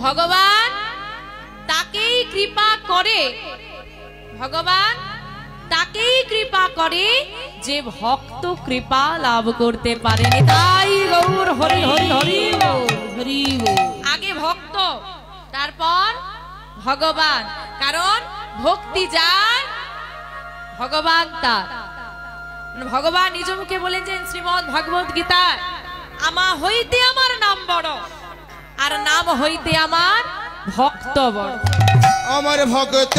ভগবান তাকেই কৃপা করে, ভগবান তাকেই কৃপা করে যে ভক্ত কৃপা লাভ করতে পারেন। তাই গৌর হরি হরি হরি হরি। আগে ভক্ত, তারপর ভগবান। কারণ ভক্তি যার ভগবান তার। ভগবান নিজ মুখে বলেছেন শ্রীমদ্ ভগবত গীতায়, আমা হইতে আমার নাম বড়, আর নাম হইতে আমার ভক্ত বড়। আমার ভক্ত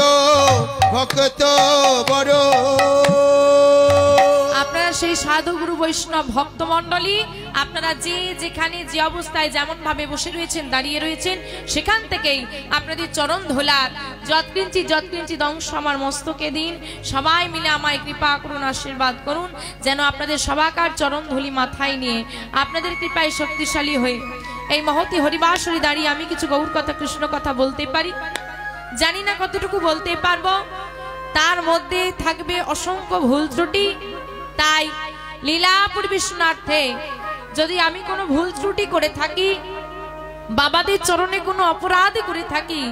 ভক্ত বড়। আপনারা সেই সাধু গুরু বৈষ্ণব ভক্ত মণ্ডলী, আপনারা যে যেখানে যে অবস্থায় যেমন ভাবে বসে রয়েছেন, দাঁড়িয়ে রয়েছেন, সেখান থেকেই আপনাদের চরণ ধোলার যৎকিঞ্চিৎ অংশ আমার মস্তকে দিন। সবাই মিলে আমায় কৃপা করুন, আশীর্বাদ করুন, যেন আপনাদের সবাকার চরণ ধুলি মাথায় নিয়ে আপনাদের কৃপায় শক্তিশালী হয়ে এই মহতি হরিবাসরে দাঁড়িয়ে আমি কিছু গৌর কথা, কৃষ্ণ কথা বলতে পারি। জানি না কতটুকু বলতে পারবো, তার মধ্যে থাকবে অসংখ্য ভুল ত্রুটি। তাই লীলা পরিবেশনার্থে যদি আমি কোনো ভুল ত্রুটি করে থাকি, বাবাদের চরণে কোনো অপরাধ করে থাকি,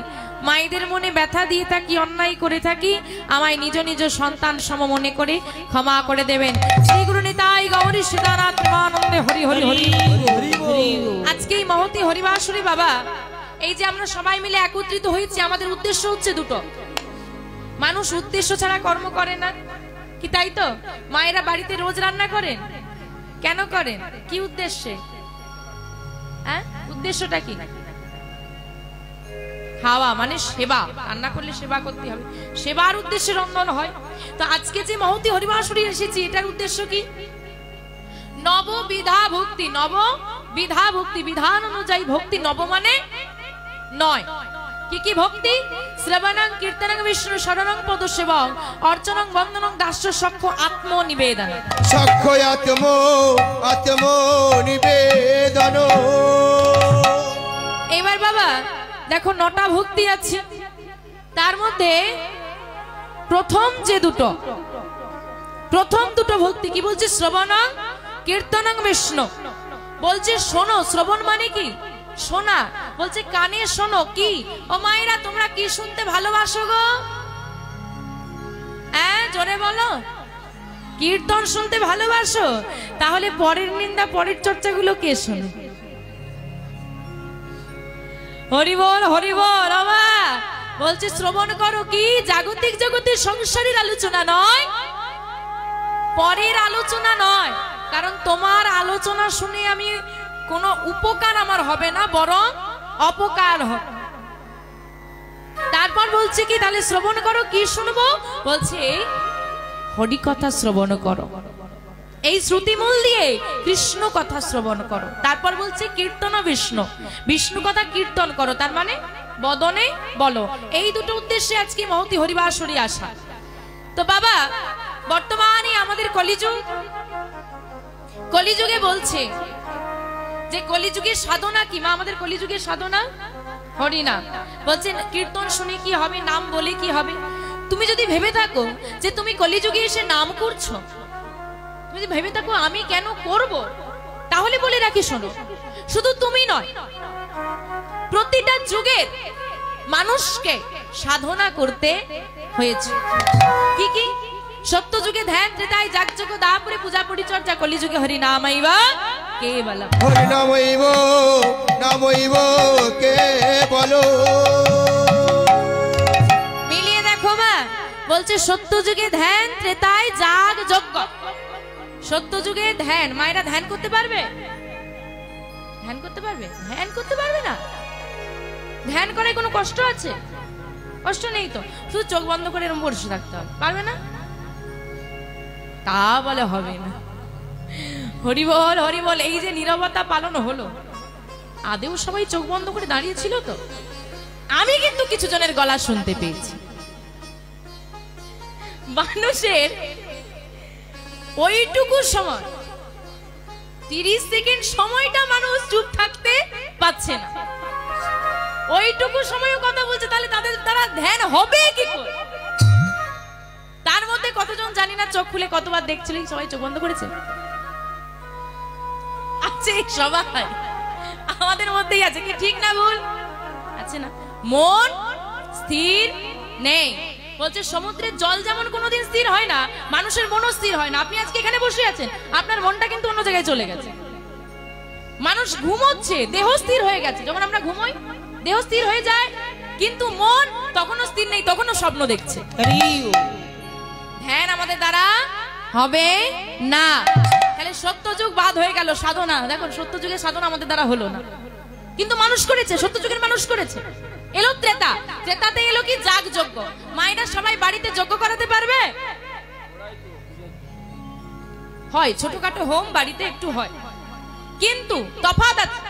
মায়েদের মনে ব্যথা দিয়ে থাকি, অন্যায় করে থাকি, আমায় নিজ নিজ সন্তান সম মনে করে ক্ষমা করে দেবেন। শ্রী গুরু নিতাই গৌরী সীতানাথ প্রেমানন্দে হরি হরি হরি। আজকে এই মহতি হরিবাসরে বাবা, এই যে আমরা সবাই মিলে একত্রিত হয়েছি, আমাদের উদ্দেশ্য হচ্ছে দুটো। মানুষ উদ্দেশ্য ছাড়া কর্ম করে না, কি তাই তো? মায়েরা বাড়িতে রোজ রান্না করেন, কেন করেন? কি উদ্দেশ্যে? হ্যাঁ, উদ্দেশ্যটা কি? খাওয়া, মানে সেবা। রান্না করলে সেবা করতে হবে, সেবার উদ্দেশ্যে রন্ধন হয়। তো আজকে যে মহতি হরিবাসরে এসেছি, এটার উদ্দেশ্য কি? নববিধা ভক্তি। নববিধা ভক্তি, বিধান অনুযায়ী ভক্তি। নব মানে নয়। কি কি ভক্তি? শ্রবণং কীর্তনং বিষ্ণু শরণং পদসেবং অর্চনং বন্দনং দাস্য সখ্য আত্মনিবেদন। সখ্য আত্মনিবেদন। এবার বাবা দেখো, 9টা ভক্তি আছে, তার মধ্যে প্রথম দুটো ভক্তি কি বলছে? শ্রবণং কীর্তনং বিষ্ণু, বলছে শোনো। শ্রবণ মানে কি? শোনা। বলছে কানে শোনো। কি? ও মায়েরা, তোমরা কি শুনতে ভালোবাসো গো? হ্যাঁ, জোরে বলো। কীর্তন শুনতে ভালোবাসো? তাহলে পরের নিন্দা, পরের চর্চাগুলো কে শোনো? হরি বল, হরি বল। বলছে শ্রবণ করো। কি? জাগতিক জগতের সংসারের আলোচনা নয়, পরের আলোচনা নয়। কারণ তোমার আলোচনা শুনে আমি কোনো উপকার আমার হবে না, বরং অপকার হবে। তারপর বলছে কি? তাহলে শ্রবণ করো। কি শুনবো? বলছে হরি কথা শ্রবণ করো, এই শ্রুতিমূল দিয়ে কৃষ্ণ কথা শ্রবণ করো। তারপর বলছে কীর্তন বিষ্ণু, বিষ্ণু কথা কীর্তন করো, তার মানে বদনে বলো। এই দুটো উদ্দেশ্যে আজকে মহতি হরিবাসরে আসা। তো বাবা, বর্তমানে আমাদের কলিযুগে বলছে যে কলিযুগের সাধনা কি? মা, আমাদের কলিযুগের সাধনা হরিনাম। বলছেন কীর্তন শুনে কি হবে, নাম বলে কি হবে? তুমি যদি ভেবে থাকো যে তুমি কলিযুগে এসে নাম করছো, তুমি যদি ভেবে থাকো আমি কেন করব, তাহলে বলে রাখি শোনো, শুধু তুমি নয়, প্রতিটা যুগের মানুষকে সাধনা করতে হয়েছে। কি কি? সত্য যুগে ধ্যান, ত্রেতায় যাগযজ্ঞ, দ্বাপরে পূজা পরিচর্যা, কলিযুগে হরিনামাইবা কেবলম। হরিনামাইব কেবলম। মিলিয়ে দেখো মা, বলছে সত্য যুগে ধ্যান, ত্রেতায় যাগযজ্ঞ। সত্য যুগে ধ্যান, মায়েরা ধ্যান করতে পারবে? ধ্যান করতে পারবে? ধ্যান করতে পারবে না। ধ্যান করে কোনো কষ্ট আছে? কষ্ট নেই তো, শুধু চোখ বন্ধ করে এরকম বসে থাকতে হবে। পারবে না? তা বলে হবে না। হরি বল, হরি বল। এই যে নীরবতা পালন হলো, আদেও সবাই চোখ বন্ধ করে দাঁড়িয়ে ছিল তো? আমি কিন্তু কিছু জনের গলা শুনতে পেয়েছি। মানুষের ওইটুকু সময়, 30 সেকেন্ড সময়টা মানুষ চুপ থাকতে পাচ্ছে না। ওইটুকু সময়ও কথা বলছে, তাহলে তাদের দ্বারা ধ্যান হবে কি করে? তার মধ্যে কতজন জানি না চোখ খুলে কতবার দেখছিল, সবাই চোখ বন্ধ করেছে? আছে সবাই, আমাদের মধ্যেই আছে। কি ঠিক না ভুল? আছে না, মন স্থির নেই। বলছে সমুদ্রের জল যেমন কোনোদিন স্থির হয় না, মানুষের মনও স্থির হয় না। আপনি আজকে এখানে বসে আছেন, আপনার মনটা কিন্তু অন্য জায়গায় চলে গেছে। মানুষ ঘুমোচ্ছে, দেহ স্থির হয়ে গেছে। যখন আমরা ঘুমোই দেহ স্থির হয়ে যায়, কিন্তু মন তখনও স্থির নেই, তখনও স্বপ্ন দেখছে। ধ্যান আমাদের দ্বারা হবে না। তাহলে সত্যযুগ বাদ হয়ে গেল সাধনা। দেখুন সত্যযুগের সাধনা আমাদের দ্বারা হলো না, কিন্তু মানুষ করেছে, সত্যযুগের মানুষ করেছে। এলো ত্রেতা, ত্রেতাতে এলো কি যাগ যজ্ঞ। মায়েরা সবাই বাড়িতে যজ্ঞ করাতে পারবে? হয় ছোটখাটো হোম বাড়িতে একটু হয়, কিন্তু তফাৎ আছে।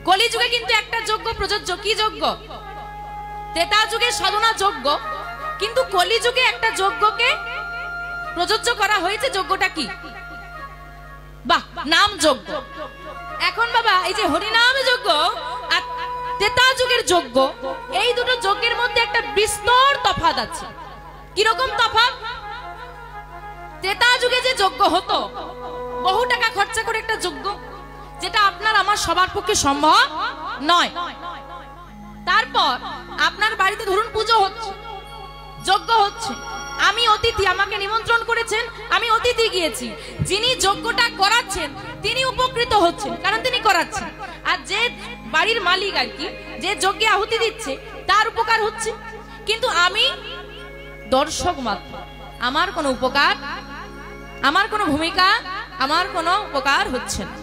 কলিযুগে কিন্তু একটা যজ্ঞ প্রযোজ্য। কি যজ্ঞ? ত্রেতা যুগে সাধনা যজ্ঞ, কিন্তু কলিযুগে একটা যজ্ঞকে প্রযোজ্য করা হয়েছে। যজ্ঞটা কি? বাহ, নাম যজ্ঞ। এখন বাবা এই যে হরিনাম যজ্ঞ আর ত্রেতা যুগের যজ্ঞ, এই দুটো যজ্ঞের মধ্যে একটা বিস্তর তফাৎ আছে। কিরকম তফাৎ? ত্রেতা যুগে যে যজ্ঞ হতো, বহু টাকা খরচা করে একটা যজ্ঞ, যেটা আপনার আমার সবার পক্ষে সম্ভব নয়। তারপর আপনার বাড়িতে ধরুন পুজো হচ্ছে, যজ্ঞ হচ্ছে, আমি অতিথি, আমাকে নিমন্ত্রণ করেছেন, আমি অতিথি গিয়েছি। যিনি যজ্ঞটা করাচ্ছেন তিনি উপকৃত হচ্ছেন, কারণ তিনি করাচ্ছেন। আর যে বাড়ির মালিক আর কি, যে যজ্ঞে আহুতি দিচ্ছে, তার উপকার হচ্ছে। কিন্তু আমি দর্শক মাত্র, আমার কোনো উপকার, আমার কোনো ভূমিকা, আমার কোনো উপকার হচ্ছে না।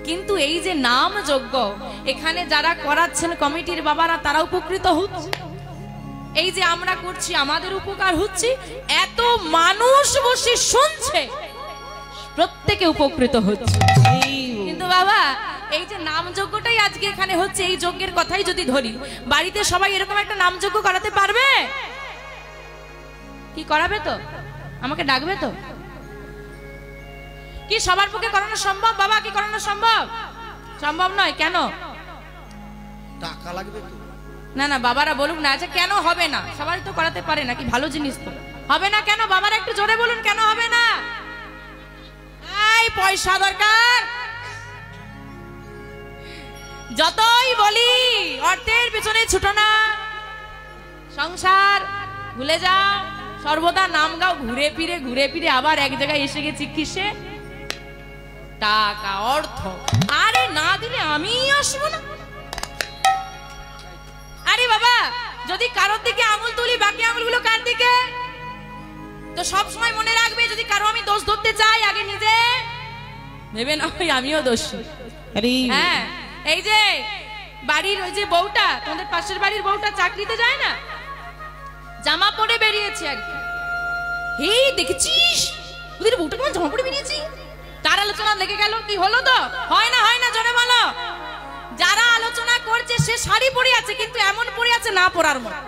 কিন্তু এই যে নাম যজ্ঞ, এখানে যারা করাচ্ছেন কমিটির বাবারা, তারা উপকৃত হচ্ছে। এই যে আমরা করছি, আমাদের উপকার হচ্ছে। এত মানুষ বসে শুনছে, প্রত্যেকে উপকৃত হচ্ছে। কিন্তু বাবা এই যে নাম যজ্ঞটাই আজকে এখানে হচ্ছে, এই যজ্ঞের কথাই যদি ধরি, বাড়িতে সবাই এরকম একটা নাম যজ্ঞ করাতে পারবে? কি করাবে তো? আমাকে ডাকবে তো? কি সবার পক্ষে করানো সম্ভব বাবা? কি করানো সম্ভব? সম্ভব নয়। কেন? টাকা লাগবে তো। না না, বাবারা বলুন না। আচ্ছা কেন হবে না? সবাই তো করাতে পারে না, কি ভালো জিনিস তো। হবে না কেন? বাবারা একটু জোরে বলুন, কেন হবে না? এই পয়সা দরকার। যতই বলি অর্থের পিছনে ছুটো না, সংসার ভুলে যাও, সর্বদা নাম গাও। ঘুরে ফিরে আবার এক জায়গায় এসে গেছি কিসে? টাকা, অর্থ। আরে না দিলে আমি আসবো না। আরে বাবা, যদি কারোর দিকে আঙুল তুলি, বাকি আঙুলগুলো কার দিকে? তো সব সময় মনে রাখবে, যদি কারো আমি দোষ ধরতে চাই, আগে নিজে ভেবে না আমিও দোষী। হ্যাঁ, এই যে বাড়ির ওই যে বউটা, তোমাদের পাশের বাড়ির বউটা চাকরিতে যায় না, জামা পরে বেরিয়েছে আর কি। এই দেখেছিস ওদের বউটা কেমন জামা পরে বেরিয়েছি? তার আলোচনা লেগে গেল। কি হলো? তো হয় না জোরে বলো। যারা আলোচনা করছে সে শাড়ি পরে আছে, কিন্তু এমন পরে আছে না পরার মতো,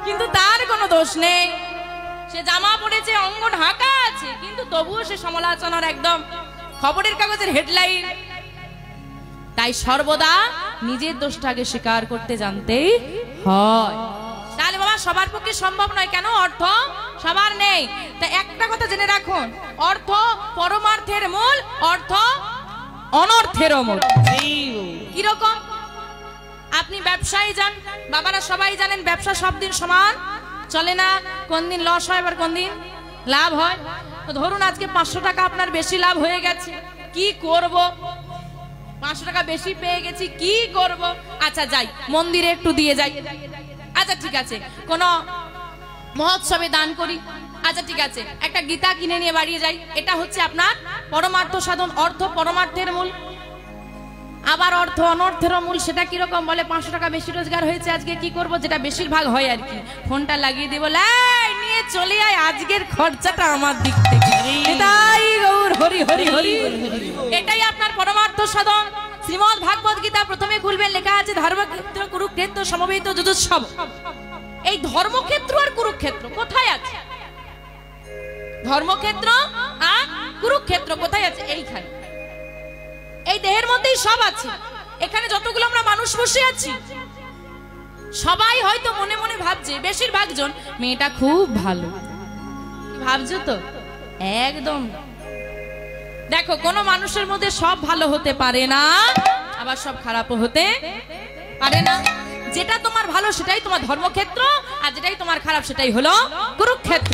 কিন্তু তার কোনো দোষ নেই। সে জামা পরেছে, অঙ্গ ঢাকা আছে, কিন্তু তবুও সে সমালোচনার একদম খবরের কাগজের হেডলাইন। তাই সর্বদা নিজের দোষটাকে স্বীকার করতে জানতেই হয়। তাহলে বাবা সবার পক্ষে সম্ভব নয়। কেন? অর্থ সবার নেই। তা একটা কথা জেনে রাখুন, অর্থ পরমার্থের মূল, অর্থ অনর্থের মূল। কিরকম? আপনি ব্যবসায় যান, বাবারা সবাই জানেন ব্যবসা সব দিন সমান চলে না। কোন দিন লস হয়, আবার কোন দিন লাভ হয়। তো ধরুন আজকে 500 টাকা আপনার বেশি লাভ হয়ে গেছে, কি করব? 500 টাকা বেশি পেয়ে গেছি, কি করব? আচ্ছা যাই মন্দিরে একটু দিয়ে যাই। আচ্ছা ঠিক আছে, কোন মহোৎসবে দান করি। আচ্ছা ঠিক আছে, একটা গীতা কিনে নিয়ে বাড়িয়ে যাই। এটা হচ্ছে আপনার পরমার্থ সাধন। অর্থ পরমার্থের মূল, আবার অর্থ অনর্থের মূল। সেটা কিরকম? বলে 500 টাকা বেশি রোজগার হয়েছে, আজকে কি করব? যেটা বেশিরভাগ হয় আর কি, ফোনটা লাগিয়ে দিব, নিয়ে চলে আয়, আজকের খরচাটা আমার দিক থেকে। এটাই গৌর হরি হরি হরি, এটাই আপনার পরমার্থ সাধন। শ্রীমদ ভাগবত গীতা প্রথমে খুলবেন, লেখা আছে ধর্মক্ষেত্র কুরুক্ষেত্র সমবেত যুযুৎসব। এই ধর্মক্ষেত্র আর কুরুক্ষেত্র কোথায় আছে? ধর্মক্ষেত্র আর কুরুক্ষেত্র কোথায় আছে? এইখানে, এই দেহের মধ্যেই সব আছে। এখানে যতগুলো আমরা মানুষ বসে আছি, সবাই হয়তো মনে মনে ভাবছে, বেশিরভাগ জন, মেয়েটা খুব ভালো। ভাবছো তো? একদম। দেখো, কোন মানুষের মধ্যে সব ভালো হতে পারে না, আবার আবার সব খারাপ হতে পারে না। যেটা তোমার ভালো সেটাই তোমার ধর্মক্ষেত্র, আর যেটাই তোমার খারাপ সেটাই হলো কুরুক্ষেত্র।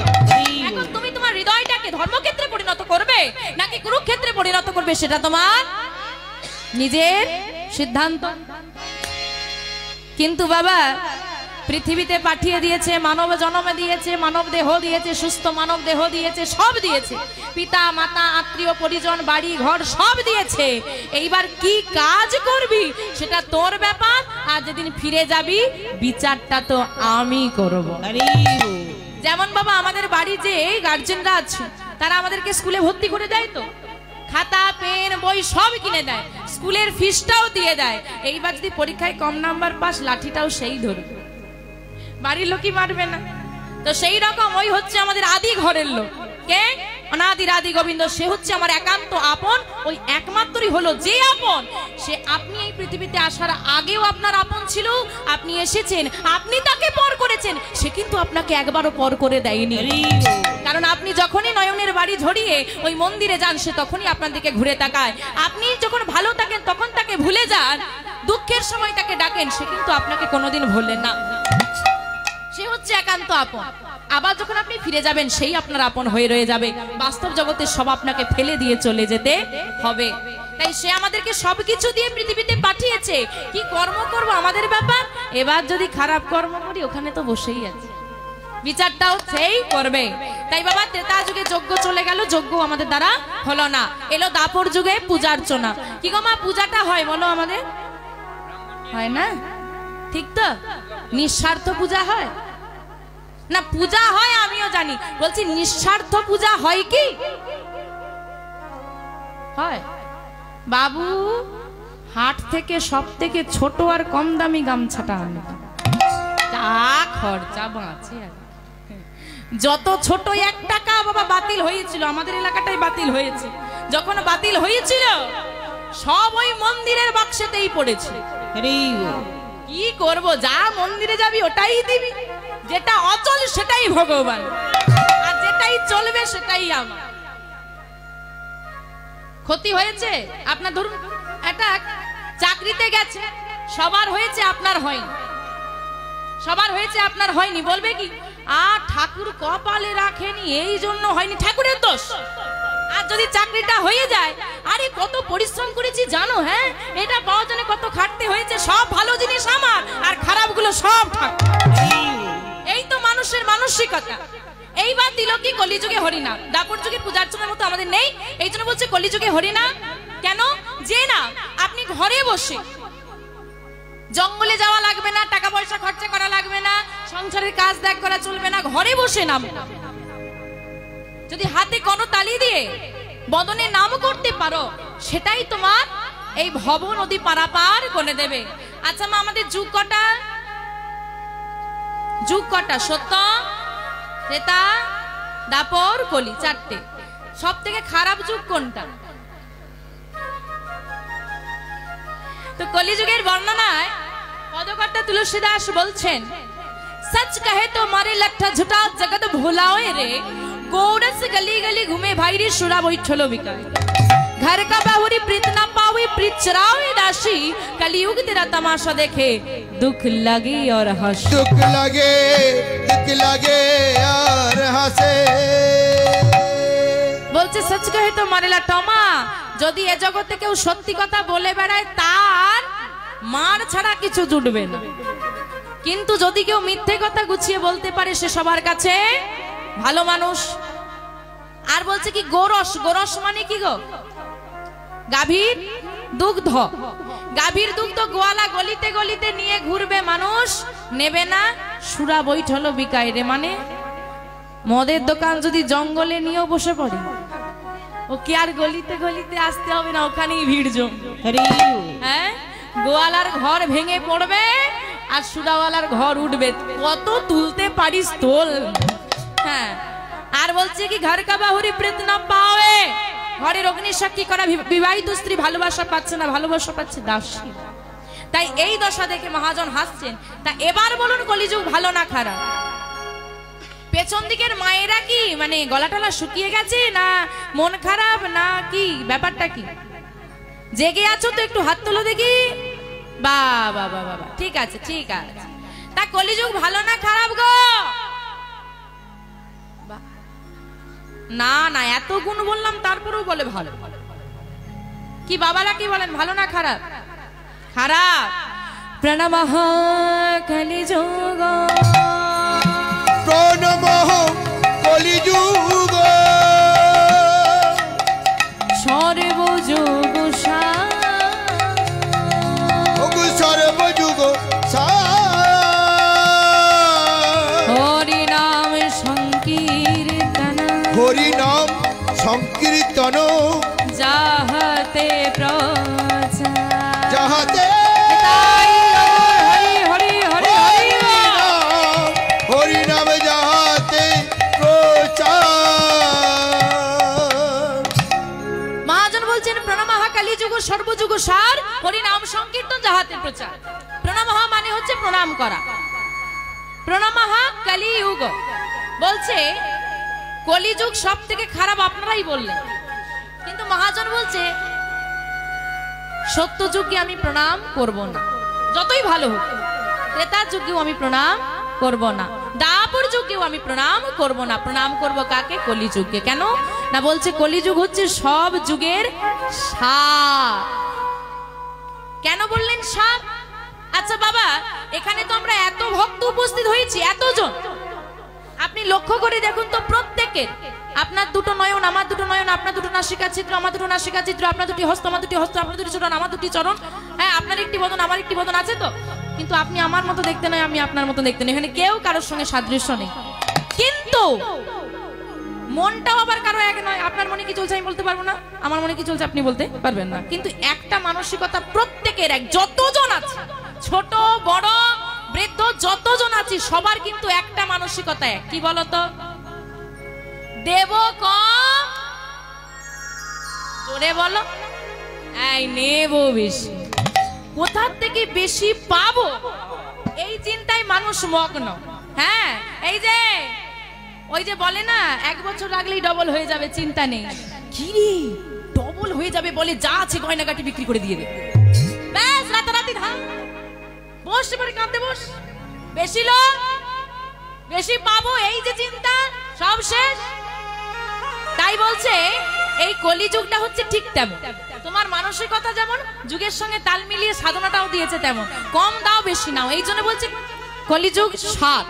এখন তুমি তোমার হৃদয়টাকে ধর্মক্ষেত্রে পরিণত করবে নাকি কুরুক্ষেত্রে পরিণত করবে সেটা তোমার নিজের সিদ্ধান্ত। কিন্তু বাবা পৃথিবীতে পাঠিয়ে দিয়েছে, মানব জন্ম দিয়েছে, মানব দেহ দিয়েছে, সুস্থ মানব দেহ দিয়েছে, সব দিয়েছে, পিতা মাতা আত্মীয় পরিজন বাড়ি ঘর সব দিয়েছে। এইবার কি কাজ করবি সেটা তোর ব্যাপার, আর যেদিন ফিরে যাবি বিচারটা তো আমি করব। যেমন বাবা আমাদের বাড়ি যে গার্জেনরা আছে তারা আমাদেরকে স্কুলে ভর্তি করে দেয়, তো খাতা পেন বই সব কিনে দেয়, স্কুলের ফিসটাও দিয়ে দেয়। এইবার যদি পরীক্ষায় কম নাম্বার পাস লাঠিটাও সেই ধরবে, বাড়ির লোকই মারবে না। তো সেই রকম ওই হচ্ছে আমাদের আদি ঘরের লোক, কে? অনাদির আদি গোবিন্দ, সে হচ্ছে আমার একান্ত আপন। ওই একমাত্রই হলো যে আপন, সে আপনি এই পৃথিবীতে আসার আগেও আপনার আপন ছিল, আপনি এসেছেন, আপনি তাকে পর করেছেন, সে কিন্তু আপনাকে একবারও পর করে দেয়নি। কারণ আপনি যখনই নয়নের বাড়ি ঝরিয়ে ওই মন্দিরে যান সে তখনই আপনার দিকে ঘুরে তাকায়। আপনি যখন ভালো থাকেন তখন তাকে ভুলে যান, দুঃখের সময় তাকে ডাকেন, সে কিন্তু আপনাকে কোনোদিন ভুললেন না। সে হচ্ছে একান্ত আপন। আবার যখন আপনি ফিরে যাবেন সেই আপনার আপন হয়ে রয়ে যাবে। বাস্তব জগতে সব আপনাকে ফেলে দিয়ে চলে যেতে হবে। তাই সে আমাদেরকে সবকিছু দিয়ে পৃথিবীতে পাঠিয়েছে, কি কর্ম করব আমাদের ব্যাপার। এবার যদি খারাপ কর্ম করি ওখানে তো বসেই আছে, বিচারটাও সেই করবে। তাই বাবা ত্রেতা যুগে যজ্ঞ চলে গেল, যজ্ঞ আমাদের দ্বারা হলো না। এলো দাপর যুগে পূজার্চনা। কি গো মা, পূজাটা হয় বলো আমাদের? হয় না? ঠিক তো? নিঃস্বার্থ পূজা হয় না? পূজা হয় আমিও জানি, বলছি নিঃস্বার্থ পূজা হয় কি? হয়। বাবু হাট থেকে সব থেকে ছোট আর কম দামি গামছাটা আনে, যা খরচা বাঁচে। যত ছোট 1 টাকা বাবা বাতিল হয়েছিল, আমাদের এলাকাটাই বাতিল হয়েছে। যখন বাতিল হয়েছিল সব ওই মন্দিরের বাক্সেতেই পড়েছে। কি করব, যা মন্দিরে যাবি ওটাই দিবি, যেটা অচল সেটাই ভগবান, আর যেটাই চলবে সেটাই আমার। ক্ষতি হয়েছে আপনার। ধরুন একটা চাকরিতে গেছে, সবার হয়েছে আপনার হয়নি, সবার হয়েছে আপনার হয়নি, বলবে কি ঠাকুর কপালে রাখেনি এই জন্য হয়নি, ঠাকুরের দোষ। আর যদি চাকরিটা হয়ে যায়, আরে কত পরিশ্রম করেছি জানো, হ্যাঁ এটা পাওয়ার জন্য কত খাটতে হয়েছে, সব ভালো জিনিস আমার আর খারাপগুলো সব ঠাকুর। এই তো মানুষের মানসিকতা। এইবার দিল কি কলিযুগে হরিনাম। দাপর যুগের পূজার্চনার মতো আমাদের নেই, এই জন্য বলছে কলিযুগে হরিনাম। কেন? যে না আপনি ঘরে বসে, জঙ্গলে যাওয়া লাগবে না, টাকা পয়সা খরচা করা লাগবে না, সংসারের কাজ ত্যাগ করা চলবে না, ঘরে বসে নাম। যদি হাতে কোনো তালি দিয়ে বদনে নাম করতে পারো সেটাই তোমার এই ভব নদী পারাপার করে দেবে। আচ্ছা মা, আমাদের যুগ কটা? যুগ কটা? সত্য, ত্রেতা, দাপর, কলি, 4টে। সব থেকে খারাপ যুগ কোনটা? তো কলিযুগের বর্ণনায় পদকর্তা তুলসীদাস বলছেন, सच कहे तो मारे लट्ठा झुटा जगत भुलाओ रे, गोरस गली गली घूमे भाई रे सुरा बैठलो बिकाए, घर का बाहुरी प्रीत ना पावे प्रीत चरावे दासी, कलयुग तेरा तमाशा देखे दुख लगे और हंसे, दुख लगे और हंसे। বলছে सच कहे तो मारे लट्ठा, মা যদি এ জগতে কেউ সত্যি কথা বলে বেড়ায় তার মার ছাড়া কিছু জুটবে না, কিন্তু যদি কেউ মিথ্যে কথা গুছিয়ে বলতে পারে সে সবার কাছে ভালো মানুষ। আর বলছে কি গোরস, গোরস মানে কি গো? গাভীর দুগ্ধ। গাভীর দুগ্ধ গোয়ালা গলিতে গলিতে নিয়ে ঘুরবে, মানুষ নেবে না, সুরা বৈঠলো বিকায় রে। মানে মদের দোকান যদি জঙ্গলে নিয়েও বসে পড়ে, ও কি আর গলিতে গলিতে আসতে হবে না, ওখানেই ভিড় জমবে। হ্যাঁ, গোয়ালার ঘর ভেঙে পড়বে আর সুরাওয়ালার ঘর উঠবে, কত তুলতে পারিস তোল। হ্যাঁ, আর বলছে কি ঘর কা বাহুরি প্রেত না পাওয়ে, ঘরের অগ্নি সাক্ষী করা বিবাহিত স্ত্রী ভালোবাসা পাচ্ছে না, ভালোবাসা পাচ্ছে দাসী। তাই এই দশা দেখে মহাজন হাসছেন। তা এবার বলুন কলিযুগ ভালো না খারাপ? পেছন দিকের মায়েরা কি মানে গলা টলা শুকিয়ে গেছে, না মন খারাপ, না কি ব্যাপারটা কি? জেগে আছো তো একটু হাত তোলো দেখি। বাবা বাবা বাবা, ঠিক আছে ঠিক আছে। তা কলিযুগ ভালো না খারাপ গো? না না, এত গুণ বললাম তারপরেও বলে ভালো। কি বাবারা কি বলেন, ভালো না খারাপ? খারাপ। প্রণামঃ কলিযুগ, প্রণামঃ কলিযুগ, সর্বযুগ সর্বযুগ হরি নাম সংকীর্তন, হরি নাম সংকীর্তন যাহাতে প্রচার, যাহাতে হরি হরি হরি হরি হরি নাম যাহাতে প্রচার। মহাজন বলছেন প্রণামঃ কলিযুগ সর্বযুগ সার হরি নাম সংকীর্তন যাহাতে প্রচার। প্রণামঃ মানে হচ্ছে প্রণাম করা। প্রণামঃ কলিযুগ বলছে কলিযুগ সব থেকে খারাপ, আপনারাই বললেন। কিন্তু মহাজন বলছে সত্য যুগে আমি প্রণাম করব না, যতই ভালো হোক। ত্রেতার যুগেও আমি প্রণাম করব না, দাপর যুগেও আমি প্রণাম করব না। প্রণাম করব কাকে? কলিযুগকে। কেন না বলছে কলিযুগ হচ্ছে সব যুগের সার। কেন বললেন সার? আচ্ছা বাবা, এখানে তো আমরা এত ভক্ত উপস্থিত হয়েছি, এতজন, আপনি লক্ষ্য করে দেখুন তো প্রত্যেকের, আপনার দুটো নয়ন আমার দুটো নয়ন, আপনার দুটো নাসিকা চিত্র আমার দুটো নাসিকা চিত্র, আপনার দুটি হস্ত আমার দুটি হস্ত, আপনার দুটি চরণ আমার দুটি চরণ, হ্যাঁ আপনার একটি বদন আমার একটি বদন আছে তো। কিন্তু আপনি আমার মতো দেখতে নয়, আমি আপনার মতো দেখতে নয়, এখানে কেউ কারোর সঙ্গে সাদৃশ্য নেই। কিন্তু মনটাও আবার কারো এক নয়। আপনার মনে কি চলছে আমি বলতে পারবো না, আমার মনে কি চলছে আপনি বলতে পারবেন না। কিন্তু একটা মানসিকতা প্রত্যেকের এক, যতজন আছে ছোট বড় বৃদ্ধ যতজন আছি সবার কিন্তু একটা মানসিকতা এক। কি বলতো? দেব কম, জোরে বলো, এই নেব বেশি, কোথার থেকে বেশি পাবো এই চিন্তায় মানুষ মগ্ন। হ্যাঁ এই যে ওই যে বলে না 1 বছর লাগলেই ডবল হয়ে যাবে, চিন্তা নেই। কি রে ডবল হয়ে যাবে বলে যা আছে গয়নাগাটি বিক্রি করে দিয়ে দেবে, ব্যাস রাতারাতি ধাম, বস এবারে কাঁদতে বস, বেশি লোক বেশি পাবো এই যে চিন্তা, সব শেষ। তাই বলছে এই কলিযুগটা হচ্ছে ঠিক তেমন, তোমার মানসিকতা যেমন যুগের সঙ্গে তাল মিলিয়ে সাধনাটাও দিয়েছে তেমন, কম দাও বেশি নাও। এই জন্য বলছে কলিযুগ সাত।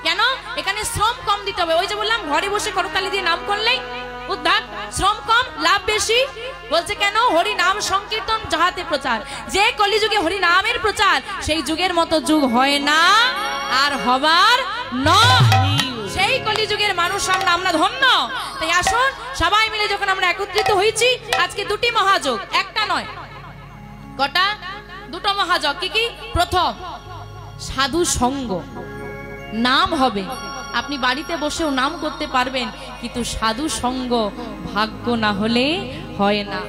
কেন? এখানে শ্রম কম দিতে হবে। ওই যে বললাম ঘরে বসে করতালি দিয়ে নাম করলেই উদ্ধার, শ্রম কম লাভ বেশি। বলছে কেন? হরি নাম সংকীর্তন যাহাতে প্রচার। যে কলিযুগে হরি নামের প্রচার, সেই যুগের মতো যুগ হয় না আর হবার নয়। সেই কলিযুগের মানুষ আমরা ধন্য। তাই আসুন সবাই মিলে যখন আমরা একত্রিত হয়েছি, আজকে দুটি মহাযোগ, একটা নয়, কটা? দুটো মহাযোগ। কি কি? প্রথম সাধু সঙ্গ, নাম হবে, আপনি বাড়িতে বসেও নাম করতে পারবেন, কিন্তু সাধু সঙ্গ ভাগ্য না হলে হয় না।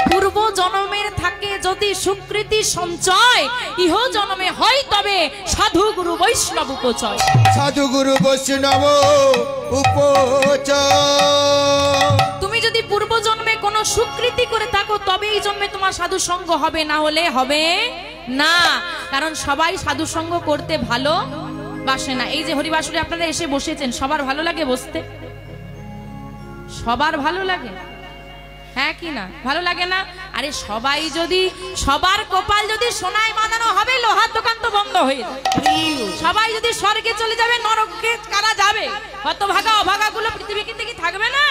পূর্ব জন্মের থাকে যদি সুকৃতি সঞ্চয়, ইহ জন্মে হয় তবে সাধু গুরু বৈষ্ণব উপচয়। সাধু গুরু বৈষ্ণব উপচয়। তুমি যদি পূর্ব জন্মে কোনো সুকৃতি করে থাকো তবে এই জন্মে তোমার সাধু সঙ্গ হবে, না হলে হবে না। কারণ সবাই সাধু সঙ্গ করতে ভালো বাসে না। এই যে হরিবাসরে আপনারা এসে বসেছেন, সবার ভালো লাগে বসতে? সবার ভালো লাগে? হ্যাঁ কি না? ভালো লাগে না? আরে সবাই যদি, সবার কপাল যদি সোনায় বাঁধানো হবে, লোহার দোকান তো বন্ধ হয়ে যাবে। সবাই যদি স্বর্গে চলে যাবে, নরকে কারা যাবে? হতভাগা অভাগা গুলো পৃথিবী কিন্তু কি থাকবে না?